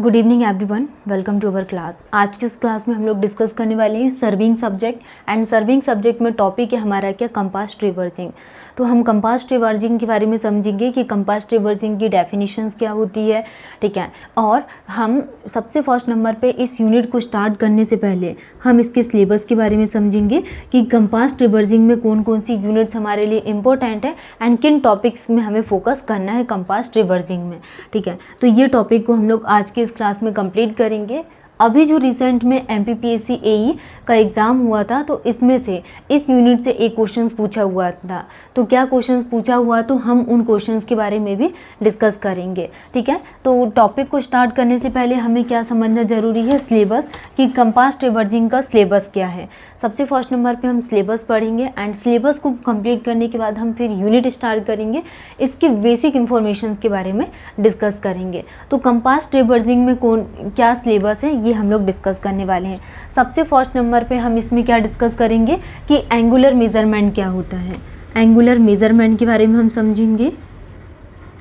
Good evening everyone, welcome to our class. आज की इस क्लास में हम लोग डिस्कस करने वाले हैं serving subject. And serving subject में टॉपिक है हमारा क्या, कंपास ट्रिवर्सिंग। तो हम कंपास ट्रिवर्सिंग के बारे में समझेंगे कि कंपास ट्रिवर्सिंग की डेफिनेशंस क्या होती है, ठीक है। और हम सबसे फर्स्ट नंबर पे इस यूनिट को स्टार्ट करने से पहले हम इसके सिलेबस के बारे में समझेंगे कि कंपास ट्रिवर्सिंग में कौन कौन सी यूनिट्स हमारे लिए इंपॉर्टेंट है एंड किन टॉपिक्स में हमें फोकस करना है कंपास ट्रिवर्सिंग में, ठीक है। तो ये टॉपिक को हम लोग आज के इस क्लास में कंप्लीट करेंगे। अभी जो रिसेंट में MPPSC AE का एग्ज़ाम हुआ था तो इसमें से इस यूनिट से एक क्वेश्चंस पूछा हुआ था। तो क्या क्वेश्चंस पूछा हुआ, तो हम उन क्वेश्चंस के बारे में भी डिस्कस करेंगे, ठीक है। तो टॉपिक को स्टार्ट करने से पहले हमें क्या समझना ज़रूरी है, सिलेबस, कि कंपास ट्रिवर्सिंग का सिलेबस क्या है। सबसे फर्स्ट नंबर पे हम सिलेबस पढ़ेंगे एंड सिलेबस को कंप्लीट करने के बाद हम फिर यूनिट स्टार्ट करेंगे, इसके बेसिक इंफॉर्मेशंस के बारे में डिस्कस करेंगे। तो कंपास ट्रिवर्सिंग में कौन क्या सिलेबस है ये हम लोग डिस्कस करने वाले हैं। सबसे फर्स्ट नंबर पे हम इसमें क्या डिस्कस करेंगे कि एंगुलर मेजरमेंट क्या होता है। एंगुलर मेजरमेंट के बारे में हम समझेंगे।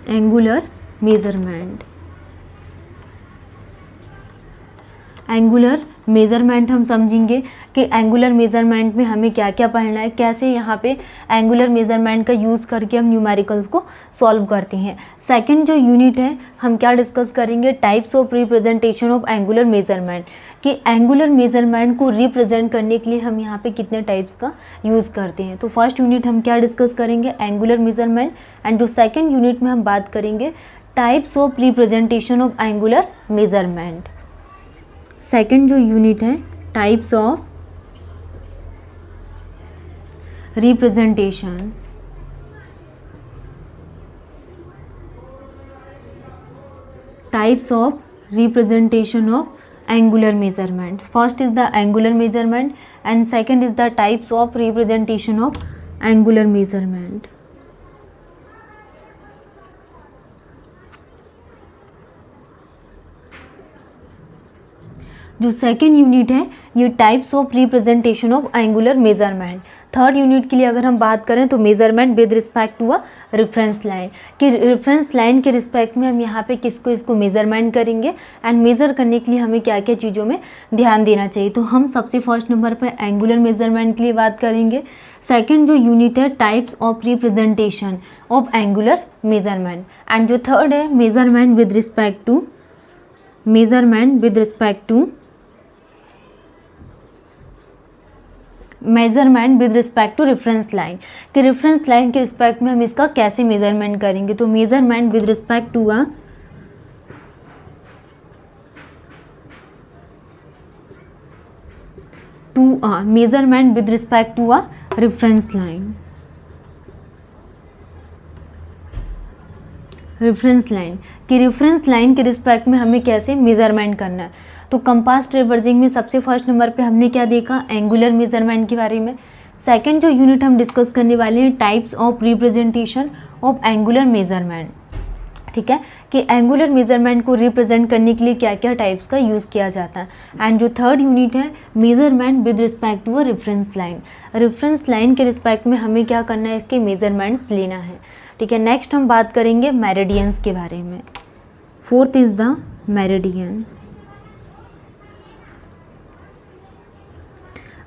एंगुलर मेजरमेंट, एंगुलर मेज़रमेंट हम समझेंगे कि एंगुलर मेज़रमेंट में हमें क्या क्या पढ़ना है, कैसे यहाँ पे एंगुलर मेज़रमेंट का यूज़ करके हम न्यूमेरिकल्स को सॉल्व करते हैं। सेकंड जो यूनिट है हम क्या डिस्कस करेंगे, types of representation of angular measurement, कि एंगुलर मेज़रमेंट को रिप्रेजेंट करने के लिए हम यहाँ पे कितने टाइप्स का यूज़ करते हैं। तो फर्स्ट यूनिट हम क्या डिस्कस करेंगे, एंगुलर मेज़रमेंट। एंड जो सेकेंड यूनिट में हम बात करेंगे types of representation of angular measurement. Second जो यूनिट है types of representation, types of representation of angular measurements. First is the angular measurement and second is the types of representation of angular measurement. जो second unit है ये types of representation of angular measurement. Third unit के लिए अगर हम बात करें तो measurement with respect to a reference line, कि रेफरेंस लाइन के रिस्पेक्ट में हम यहाँ पे इसको मेजरमेंट करेंगे एंड मेज़र करने के लिए हमें क्या क्या चीज़ों में ध्यान देना चाहिए। तो हम सबसे फर्स्ट नंबर पर एंगुलर मेजरमेंट के लिए बात करेंगे। सेकेंड जो यूनिट है types of representation of angular measurement and जो थर्ड है measurement with respect to measurement with respect to reference line, कि रेफरेंस लाइन के रिस्पेक्ट में हम इसका कैसे मेजरमेंट करेंगे। तो measurement with respect to measurement with respect to a reference line. Reference line, कि रेफरेंस लाइन के रिस्पेक्ट में हमें कैसे मेजरमेंट करना है। तो कंपास ट्रिवर्सिंग में सबसे फर्स्ट नंबर पे हमने क्या देखा, एंगुलर मेजरमेंट के बारे में। सेकंड जो यूनिट हम डिस्कस करने वाले हैं types of representation of angular measurement, ठीक है, कि एंगुलर मेजरमेंट को रिप्रेजेंट करने के लिए क्या क्या टाइप्स का यूज़ किया जाता है। एंड जो थर्ड यूनिट है measurement with respect to a reference line, reference line के रिस्पेक्ट में हमें क्या करना है, इसके मेजरमेंट्स लेना है, ठीक है। नेक्स्ट हम बात करेंगे मेरिडियंस के बारे में। Fourth is the meridian.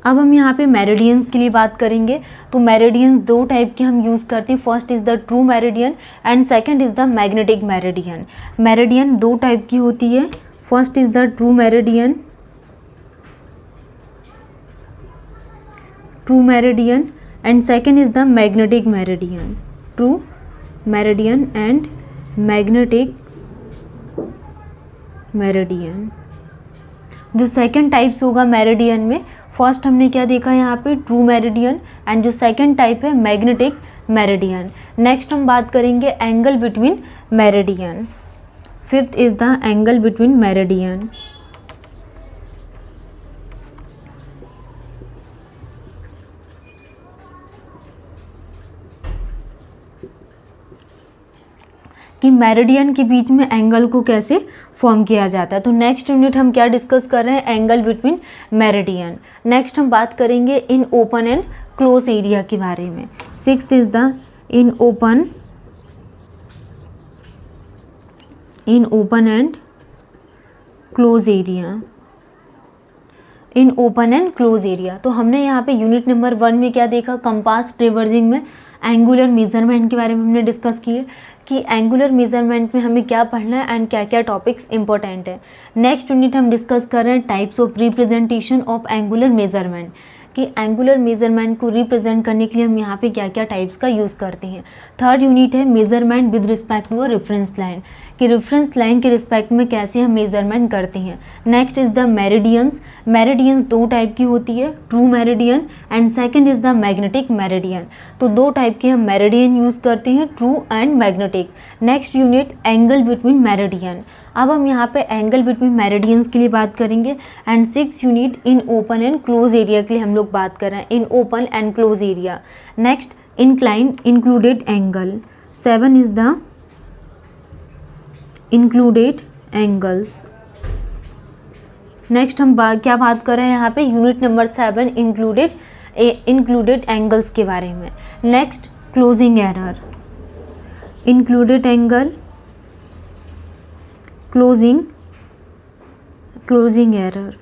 अब हम यहाँ पे मेरिडियंस के लिए बात करेंगे। तो मेरिडियंस दो टाइप के हम यूज़ करते हैं। First is the true meridian and second is the magnetic meridian. Meridian दो टाइप की होती है। First is the true meridian, and second is the magnetic meridian. True meridian and magnetic meridian. जो second types होगा meridian में, first हमने क्या देखा यहाँ पे, ट्रू मेरिडियन, एंड जो सेकंड टाइप है मैग्नेटिक मेरिडियन। नेक्स्ट हम बात करेंगे angle between meridian. Fifth is the angle between meridian. कि मेरिडियन के बीच में एंगल को कैसे फॉर्म किया जाता है। तो नेक्स्ट यूनिट हम क्या डिस्कस कर रहे हैं, एंगल बिटवीन मेरिडियन। नेक्स्ट हम बात करेंगे इन ओपन एंड क्लोज एरिया के बारे में। Sixth is the in open and close area, in open and close area. तो हमने यहाँ पे यूनिट नंबर 1 में क्या देखा, कंपास ट्रेवर्सिंग में एंगुलर मेजरमेंट के बारे में हमने डिस्कस किए कि एंगुलर मेजरमेंट में हमें क्या पढ़ना है एंड क्या क्या टॉपिक्स इंपॉर्टेंट है। नेक्स्ट यूनिट हम डिस्कस कर रहे हैं types of representation of angular measurement, कि एंगुलर मेजरमेंट को रिप्रेजेंट करने के लिए हम यहाँ पे क्या क्या टाइप्स का यूज़ करते हैं। थर्ड यूनिट है measurement with respect to a reference line, कि रेफरेंस लाइन के रिस्पेक्ट में कैसे हम मेजरमेंट करते हैं। Next is the meridians, meridians दो टाइप की होती है, true meridian and second is the magnetic meridian. तो दो टाइप के हम मेरिडियन यूज़ करते हैं, true and magnetic. Next unit angle between meridian, अब हम यहाँ पे एंगल बिटवीन मेरिडियंस के लिए बात करेंगे। And 6 unit in open and close area के लिए हम लोग बात कर रहे हैं, इन open and close area. Next incline included angle, 7 is the included angles. Next हम क्या बात कर रहे हैं यहाँ पे, यूनिट नंबर 7 इंक्लूडेड एंगल्स के बारे में। Next closing error, included angle, closing error.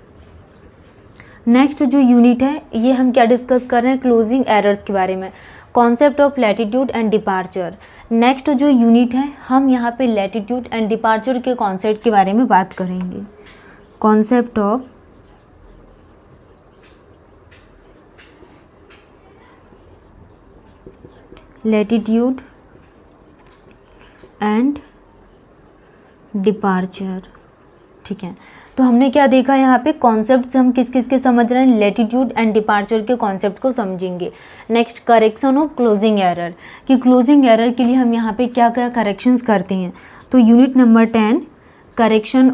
Next जो यूनिट है ये हम क्या डिस्कस कर रहे हैं, क्लोजिंग एरर्स के बारे में, concept of latitude and departure. Next जो यूनिट है हम यहाँ पे लैटिट्यूड एंड डिपार्चर के कॉन्सेप्ट के बारे में बात करेंगे, concept of latitude and departure. ठीक है, तो हमने क्या देखा यहाँ पे, कॉन्सेप्ट्स हम किस किस के समझ रहे हैं, लैटिट्यूड एंड डिपार्चर के कॉन्सेप्ट को समझेंगे। Next correction of closing error, कि क्लोजिंग एरर के लिए हम यहाँ पे क्या क्या करेक्शंस करते हैं। तो unit number 10 correction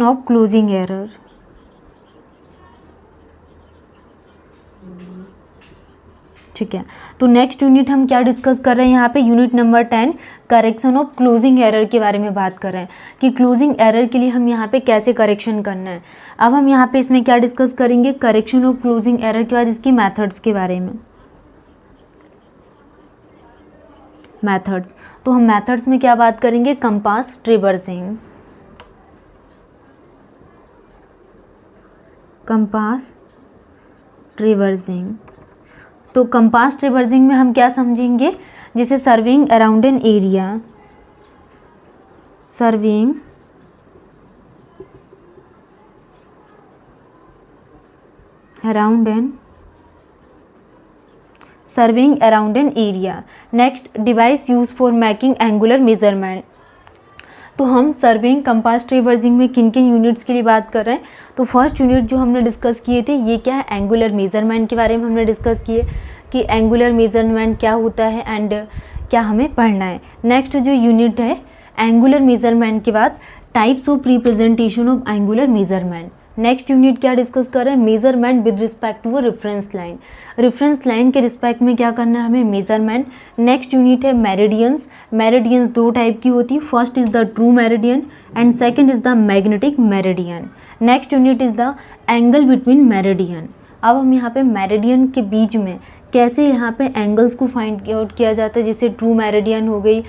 of closing error. ठीक है, तो नेक्स्ट यूनिट हम क्या डिस्कस कर रहे हैं यहाँ पे, unit number 10 correction of closing error के बारे में बात कर रहे हैं, कि क्लोजिंग एरर के लिए हम यहाँ पे कैसे करेक्शन करना है। अब हम यहाँ पे इसमें क्या डिस्कस करेंगे, करेक्शन ऑफ क्लोजिंग एरर के बाद इसकी मेथड्स के बारे में। मेथड्स, तो हम मेथड्स में क्या बात करेंगे, कंपास ट्रेवर्सिंग, कंपास ट्रेवर्सिंग। तो कंपास ट्रेवर्सिंग में हम क्या समझेंगे, जैसे serving around an area, serving around an area. Next device use for making angular measurement. तो हम सर्विंग कंपास ट्रेवर्सिंग में किन किन यूनिट्स के लिए बात कर रहे हैं। तो फर्स्ट यूनिट जो हमने डिस्कस किए थे ये क्या है, एंगुलर मेजरमेंट के बारे में हमने डिस्कस किए कि एंगुलर मेजरमेंट क्या होता है एंड क्या हमें पढ़ना है। नेक्स्ट जो यूनिट है एंगुलर मेजरमेंट के बाद types of representation of angular measurement. Next unit क्या डिस्कस कर रहे हैं, measurement with respect to a reference line, reference line के रिस्पेक्ट में क्या करना है हमें, मेजरमेंट। नेक्स्ट यूनिट है मेरिडियंस, मेरिडियंस दो टाइप की होती है, first is the true meridian and second is the magnetic meridian. Next unit is the angle between meridian. अब हम यहाँ पे मेरिडियन के बीच में कैसे यहाँ पे एंगल्स को फाइंड आउट किया जाता है, जैसे ट्रू मेरिडियन हो गई,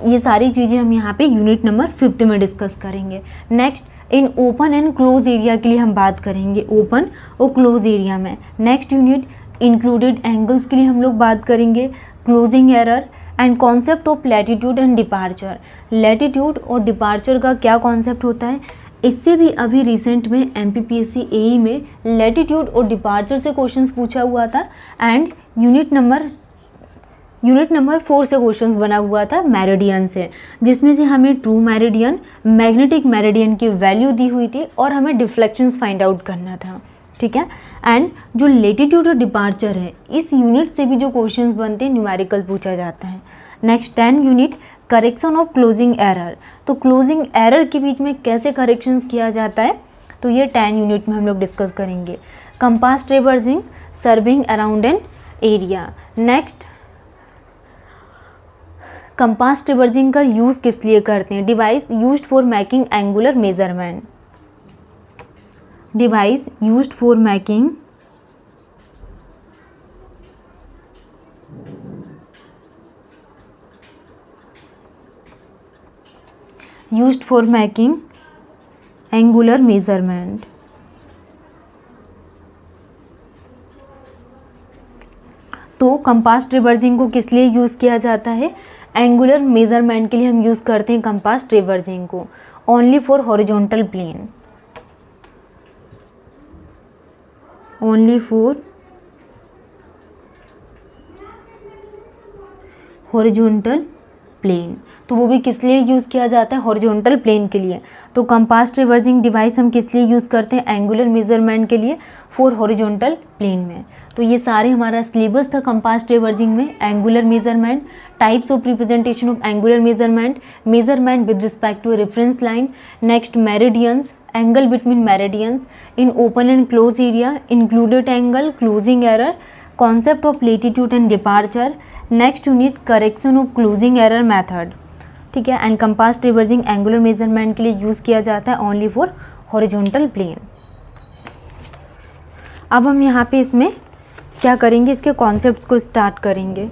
ये सारी चीज़ें हम यहाँ पे यूनिट नंबर 5 में डिस्कस करेंगे। Next in open and close area के लिए हम बात करेंगे, ओपन और क्लोज एरिया में। नेक्स्ट यूनिट इंक्लूडेड एंगल्स के लिए हम लोग बात करेंगे, closing error and concept of latitude and departure. Latitude और डिपार्चर का क्या कॉन्सेप्ट होता है, इससे भी अभी रिसेंट में MPPSC AE में लैटिट्यूड और डिपार्चर से क्वेश्चंस पूछा हुआ था एंड यूनिट नंबर 4 से क्वेश्चंस बना हुआ था मेरिडियन से, जिसमें से हमें ट्रू मेरिडियन, मैग्नेटिक मेरिडियन की वैल्यू दी हुई थी और हमें डिफ्लेक्शंस फाइंड आउट करना था। ठीक है, एंड जो लैटिट्यूड और डिपार्चर है इस यूनिट से भी जो क्वेश्चंस बनते हैं न्यूमेरिकल पूछा जाता है। Next 10 unit correction of closing error. तो क्लोजिंग एरर के बीच में कैसे करेक्शंस किया जाता है, तो ये 10 यूनिट में हम लोग डिस्कस करेंगे। Compass traversing, serving around an area. Next compass traversing का यूज़ किस लिए करते हैं, device used for making angular measurement, device used for making used for making angular measurement. तो कंपास ट्रिवर्जिंग को किस लिए यूज़ किया जाता है? एंगुलर मेजरमेंट के लिए हम यूज़ करते हैं कंपास ट्रिवर्जिंग को, only for horizontal plane, only for horizontal plane. तो वो भी किस लिए यूज़ किया जाता है? हॉरिजॉन्टल प्लेन के लिए। तो कंपास ट्रिवर्जिंग डिवाइस हम किस लिए यूज़ करते हैं? एंगुलर मेजरमेंट के लिए, फॉर हॉरिजॉन्टल प्लेन में। तो ये सारे हमारा सिलेबस था कंपास ट्रिवर्जिंग में। Angular measurement, types of representation of angular measurement, measurement with respect to reference line, next meridians, angle between meridians in open and close area, included angle, closing error, concept of latitude and departure, next unit correction of closing error method. ठीक है, and compass traversing angular measurement के लिए use किया जाता है only for horizontal plane. अब हम यहाँ पे इसमें क्या करेंगे, इसके कॉन्सेप्ट्स को स्टार्ट करेंगे।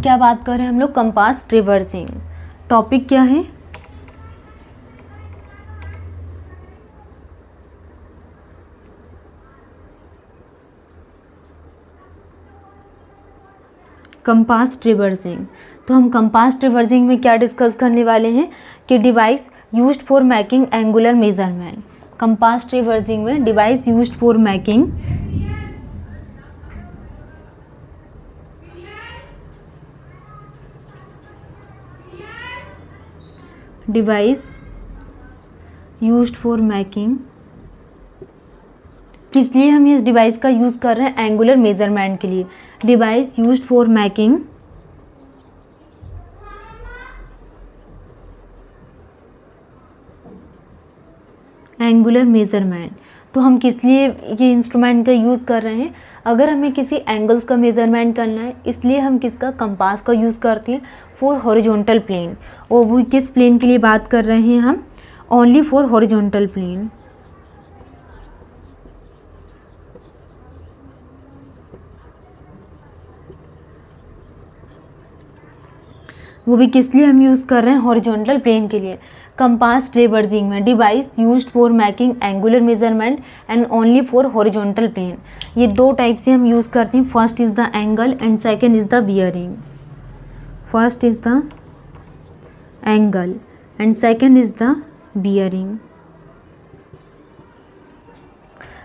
क्या बात कर रहे हैं हम लोग? कंपास ट्रिवर्जिंग। टॉपिक क्या है? कंपास ट्रिवर्जिंग। तो हम कंपास ट्रिवर्जिंग में क्या डिस्कस करने वाले हैं कि device used for making angular measurement. Compass traversing में device used for making device used for making, किस लिए हम इस डिवाइस का यूज़ कर रहे हैं? एंगुलर मेजरमेंट के लिए। Device used for making angular measurement. तो हम किस लिए ये इंस्ट्रूमेंट का यूज़ कर रहे हैं? अगर हमें किसी एंगल्स का मेजरमेंट करना है, इसलिए हम किसका? कंपास का यूज़ करते हैं फॉर हॉरिजॉन्टल प्लेन। और वो किस प्लेन के लिए बात कर रहे हैं हम? Only for horizontal plane. वो भी किस लिए हम यूज़ कर रहे हैं? हॉरिजॉन्टल प्लेन के लिए। कंपास ट्रिवर्जिंग में device used for making angular measurement and only for horizontal plane. ये दो टाइप से हम यूज़ करते हैं, first is the angle and second is the bearing. First is the angle and second is the bearing.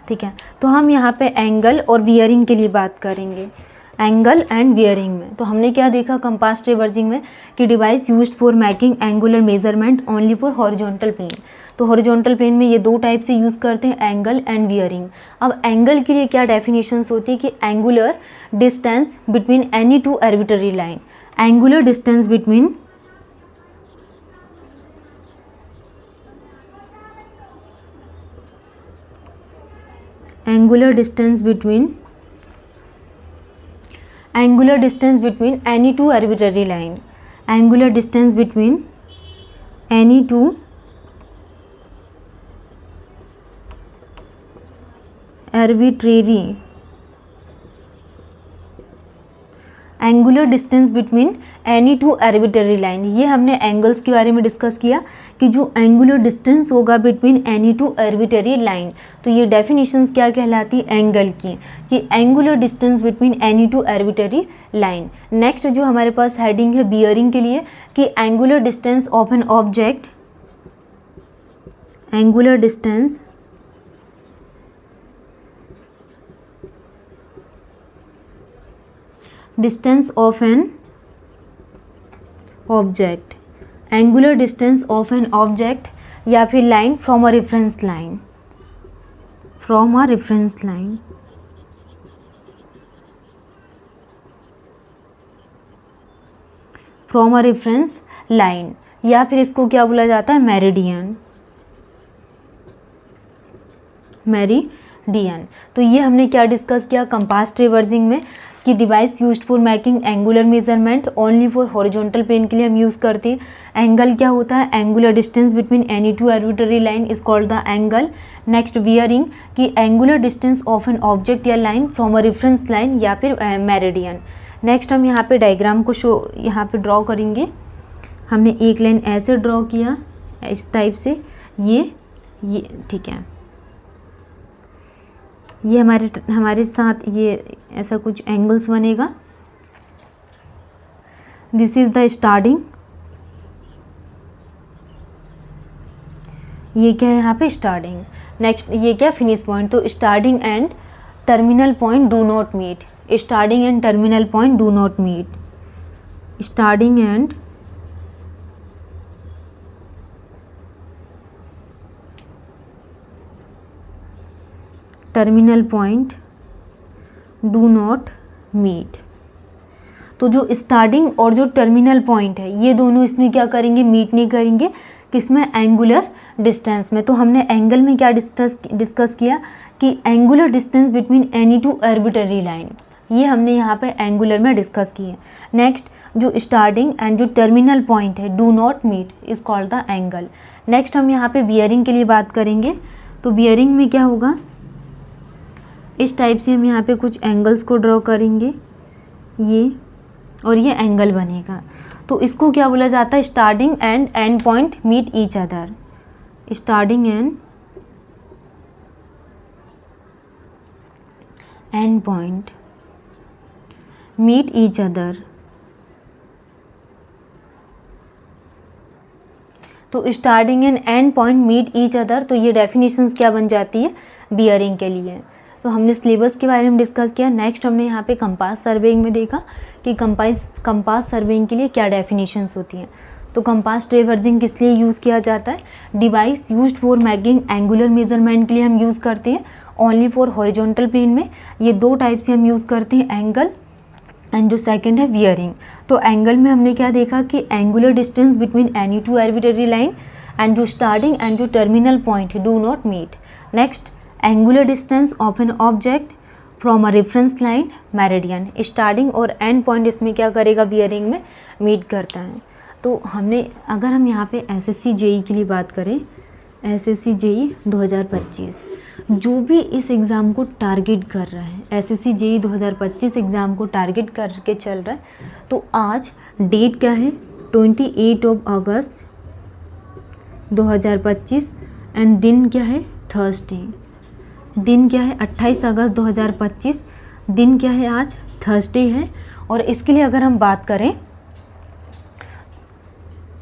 ठीक है, तो हम यहाँ पे एंगल और बियरिंग के लिए बात करेंगे, एंगल एंड बियरिंग में। तो हमने क्या देखा कंपास ट्रिवर्जिंग में कि device used for making angular measurement only for horizontal plane. तो हॉरिजॉन्टल प्लेन में ये दो टाइप से यूज़ करते हैं, एंगल एंड बियरिंग। अब एंगल के लिए क्या डेफिनेशंस होती है कि angular distance between any two arbitrary line, angular distance between angular distance between any two arbitrary line, angular distance between any two arbitrary, angular distance between any two arbitrary line. ये हमने angles के बारे में discuss किया कि जो angular distance होगा between any two arbitrary line. तो ये डेफिनेशंस क्या कहलाती है एंगल की, कि angular distance between any two arbitrary line. Next जो हमारे पास हेडिंग है बियरिंग के लिए, कि angular distance of an object, angular distance distance of an object, angular distance of an object या फिर line from a reference line, from a reference line. From a reference line, या फिर इसको क्या बोला जाता है? Meridian, meridian. तो ये हमने क्या डिस्कस किया कंपास ट्रिवर्जिंग में, कि device used for making angular measurement, only for horizontal plane के लिए हम यूज़ करते हैं। एंगल क्या होता है, angular distance between any two arbitrary line is called the angle. Next bearing, कि angular distance of an object या line from a reference line या फिर मेरिडियन। नेक्स्ट हम यहाँ पे डायग्राम को यहाँ पे ड्रॉ करेंगे। हमने एक लाइन ऐसे ड्रॉ किया इस टाइप से, ये ठीक है, ये हमारे साथ ये ऐसा कुछ एंगल्स बनेगा। दिस इज द स्टार्टिंग, ये क्या है यहाँ पे स्टार्टिंग। नेक्स्ट ये क्या फिनिश पॉइंट, तो starting and terminal point do not meet, starting and terminal point do not meet, starting and terminal point do not meet. तो जो स्टार्टिंग और जो टर्मिनल पॉइंट है ये दोनों इसमें क्या करेंगे, मीट नहीं करेंगे, किसमें, एंगुलर डिस्टेंस में। तो हमने एंगल में क्या डिस्कस किया कि angular distance between any two arbitrary line, ये हमने यहाँ पे एंगुलर में डिस्कस किए। नेक्स्ट जो स्टार्टिंग एंड जो टर्मिनल पॉइंट है do not meet is called the angle. Next हम यहाँ पे बियरिंग के लिए बात करेंगे। तो बियरिंग में क्या होगा, इस टाइप से हम यहाँ पे कुछ एंगल्स को ड्रॉ करेंगे, ये और ये एंगल बनेगा। तो इसको क्या बोला जाता है, starting and end point meet each other, starting and end point meet each other. तो starting and end point meet each other, तो ये डेफिनेशंस क्या बन जाती है बियरिंग के लिए। तो हमने सिलेबस के बारे में डिस्कस किया। नेक्स्ट हमने यहाँ पे कंपास सर्वेइंग में देखा कि कंपास सर्वेइंग के लिए क्या डेफिनेशंस होती हैं। तो कंपास ट्रेवर्जिंग किस लिए यूज़ किया जाता है, device used for making angular measurement के लिए हम यूज़ करते हैं, ओनली फॉर हॉरिजॉन्टल प्लेन में। ये दो टाइप से हम यूज़ करते हैं, एंगल एंड जो सेकंड है वियरिंग। तो एंगल में हमने क्या देखा कि angular distance between any two arbitrary line and जो स्टार्टिंग एंड जो terminal point do not meet. Next angular distance of an object from a reference line meridian, starting और एंड पॉइंट इसमें क्या करेगा, बियरिंग में मीट करता है। तो हमने अगर हम यहाँ पे एसएससी जेई के लिए बात करें, एसएससी जेई 2025 जो भी इस एग्ज़ाम को टारगेट कर रहा है, एसएससी जेई 2025 एग्ज़ाम को टारगेट करके चल रहा है, तो आज डेट क्या है 28 अगस्त 2025 एंड दिन क्या है थर्सडे, दिन क्या है 28 अगस्त 2025, दिन क्या है आज थर्सडे है। और इसके लिए अगर हम बात करें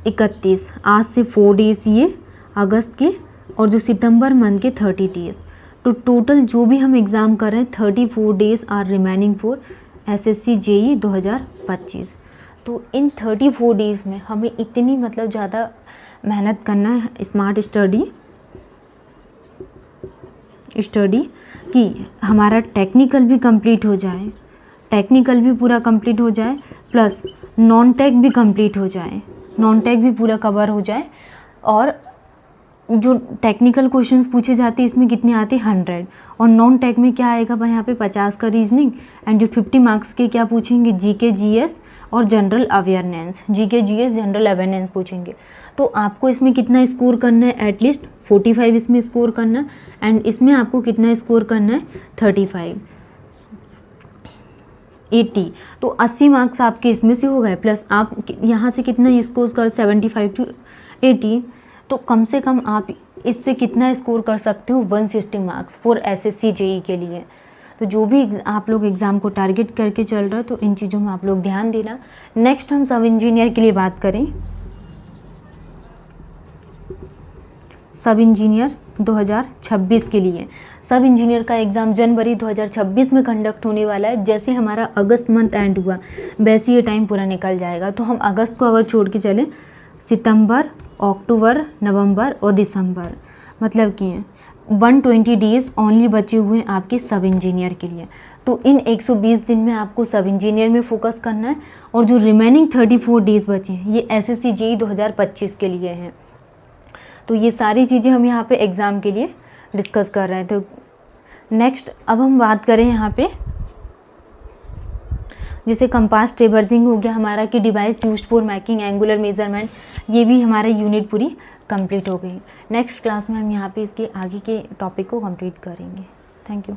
31, आज से 4 डेज़ ये अगस्त के, और जो सितंबर मंथ के 30 डेज़, तो टोटल जो भी हम एग्ज़ाम कर रहे हैं 34 days are remaining for SSC JE 2025। तो इन 34 डेज़ में हमें इतनी मतलब ज़्यादा मेहनत करना है, स्मार्ट स्टडी कि हमारा टेक्निकल भी कंप्लीट हो जाए, टेक्निकल भी पूरा कंप्लीट हो जाए, प्लस नॉन टेक भी कंप्लीट हो जाए, नॉन टेक भी पूरा कवर हो जाए। और जो टेक्निकल क्वेश्चंस पूछे जाते हैं इसमें कितने आते हैं 100, और नॉन टेक में क्या आएगा भाई यहाँ पे 50 का रीजनिंग एंड जो 50 मार्क्स के क्या पूछेंगे, जीके जीएस और general awareness, GK GS general awareness पूछेंगे। तो आपको इसमें कितना स्कोर करना है, एटलीस्ट 45 इसमें स्कोर करना है, एंड इसमें आपको कितना स्कोर करना है 35, 80, तो 80 मार्क्स आपके इसमें से हो गए, प्लस आप यहाँ से कितना स्कोर कर 75 to 80, तो कम से कम आप इससे कितना स्कोर कर सकते हो 160 मार्क्स फॉर एसएससी जेई के लिए। तो जो भी आप लोग एग्ज़ाम को टारगेट करके चल रहे हो तो इन चीज़ों में आप लोग ध्यान देना। नेक्स्ट हम सब इंजीनियर के लिए बात करें, सब इंजीनियर 2026 के लिए। सब इंजीनियर का एग्ज़ाम जनवरी 2026 में कंडक्ट होने वाला है। जैसे हमारा अगस्त मंथ एंड हुआ वैसे ये टाइम पूरा निकल जाएगा। तो हम अगस्त को अगर छोड़ के चलें, सितंबर, अक्टूबर, नवंबर और दिसंबर, मतलब कि 120 डेज़ ओनली बचे हुए हैं आपके सब इंजीनियर के लिए। तो इन 120 दिन में आपको सब इंजीनियर में फोकस करना है, और जो रिमेनिंग 34 डेज़ बचे हैं ये एसएससी जेई 2025 के लिए हैं। तो ये सारी चीज़ें हम यहाँ पे एग्ज़ाम के लिए डिस्कस कर रहे हैं। तो नेक्स्ट अब हम बात करें यहाँ पे जैसे कंपास ट्रेवर्जिंग हो गया हमारा कि device used for making angular measurement, ये भी हमारा यूनिट पूरी कंप्लीट हो गई। नेक्स्ट क्लास में हम यहाँ पे इसके आगे के टॉपिक को कंप्लीट करेंगे। Thank you.